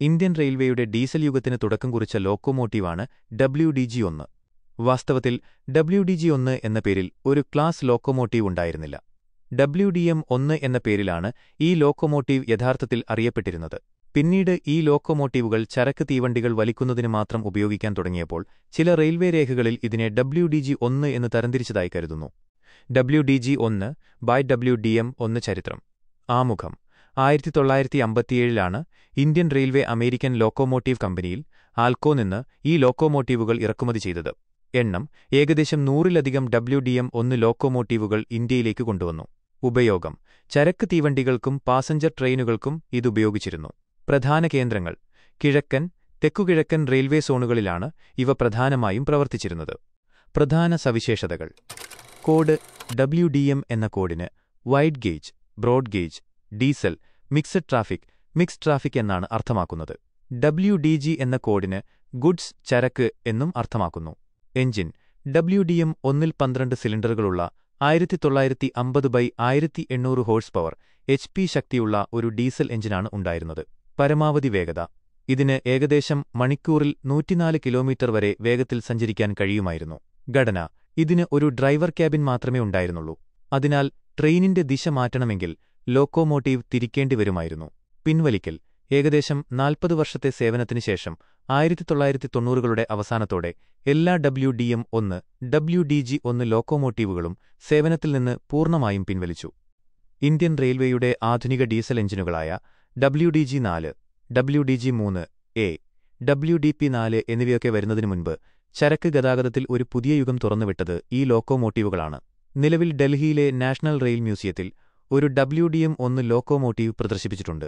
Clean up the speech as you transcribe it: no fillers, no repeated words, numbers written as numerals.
Indian റെയിൽവേയുടെ diesel യുഗത്തിന് തുടക്കം കുറിച്ച ലോക്കോമോട്ടീവാണ് WDG-1. വാസ്തവത്തിൽ WDG-1 എന്ന പേരിൽ ഒരു ക്ലാസ് ലോക്കോമോട്ടീവ് ഉണ്ടായിരുന്നില്ല. WDM-1 എന്ന പേരിലാണ് ഈ ലോക്കോമോട്ടീവ് യഥാർത്ഥത്തിൽ അറിയപ്പെട്ടിരുന്നത്. പിന്നീട് ഈ ലോക്കോമോട്ടീവുകൾ ചരക്ക് തീവണ്ടികൾ വലിക്കുന്നതിന് മാത്രം ഉപയോഗിക്കാൻ തുടങ്ങിയപ്പോൾ ചില റെയിൽവേ രേഖകളിൽ ഇതിനെ WDG-1 എന്ന് തരംതിരിച്ചതായി കരുതുന്നു. WDG-1 ബൈ WDM-1 ചരിത്രം. ആമുഖം. 1957 ഇന്ത്യൻ റെയിൽവേ അമേരിക്കൻ ലോക്കോമോട്ടീവ് കമ്പനിയിൽ ആൽക്കോ നിന്ന് ഈ ലോക്കോമോട്ടീവുകൾ ഇറക്കുമതി ചെയ്തത്. എണ്ണം ഏകദേശം 100-ലധികം WDM-1 ലോക്കോമോട്ടീവുകൾ ഇന്ത്യയിലേക്ക് കൊണ്ടുവന്നു. ഉപയോഗം: ചരക്ക് തീവണ്ടികൾക്കും പാസഞ്ചർ ട്രെയിനുകൾക്കും ഇതുപയോഗിച്ചിരുന്നു. പ്രധാന കേന്ദ്രങ്ങൾ: കിഴക്കൻ, തെക്കുകിഴക്കൻ റെയിൽവേ സോണുകളിലാണ് ഇവ പ്രധാനമായും പ്രവർത്തിച്ചിരുന്നത്. പ്രധാന സവിശേഷതകൾ: കോഡ്: WDM എന്ന കോഡിന് wide gauge, broad gauge, diesel, mixed traffic എന്നാണ് അർത്ഥമാക്കുന്നത്. WDG എന്ന കോഡിന് ഗുഡ്സ്, ചരക്ക് എന്നും അർത്ഥമാക്കുന്നു. എഞ്ചിൻ: WDM-1 12 സിലിണ്ടറുകളുള്ള 1950/1800 ഹോഴ്സ് പവർ HP ശക്തിയുള്ള ഒരു ഡീസൽ എഞ്ചിനാണ് ഉണ്ടായിരുന്നത്. പരമാവധി വേഗത: ഇതിന് ഏകദേശം മണിക്കൂറിൽ 104 കിലോമീറ്റർ വരെ വേഗത്തിൽ സഞ്ചരിക്കാൻ കഴിയുമായിരുന്നു. ഘടന: ഇതിന് ഒരു ഡ്രൈവർ ക്യാബിൻ മാത്രമേ ഉണ്ടായിരുന്നുള്ളൂ. അതിനാൽ ട്രെയിനിന്റെ ദിശ മാറ്റണമെങ്കിൽ ലോക്കോമോട്ടീവ് തിരിക്കേണ്ടിവരുമായിരുന്നു. പിൻവലിക്കൽ: ഏകദേശം 40 വർഷത്തെ സേവനത്തിന് ശേഷം 1990കളുടെ അവസാനത്തോടെ എല്ലാ WDM-1, WDG-1 ലോക്കോമോട്ടീവുകളും സേവനത്തിൽ നിന്ന് പൂർണ്ണമായും പിൻവലിച്ചു. ഇന്ത്യൻ റെയിൽവേയുടെ ആധുനിക ഡീസൽ എഞ്ചിനുകളായ WDG-4, WDG-3A, WDP-4 എന്നിവയൊക്കെ വരുന്നതിനു മുൻപ് ചരക്ക് ഗതാഗതത്തിൽ ഒരു പുതിയ യുഗം തുറന്നുവിട്ടത് ഈ ലോക്കോമോട്ടീവുകളാണ്. നിലവിൽ ഡൽഹിയിലെ നാഷണൽ റെയിൽ മ്യൂസിയത്തിൽ ഒരു WDM-1 ലോക്കോമോട്ടീവ് പ്രദർശിപ്പിച്ചിട്ടുണ്ട്.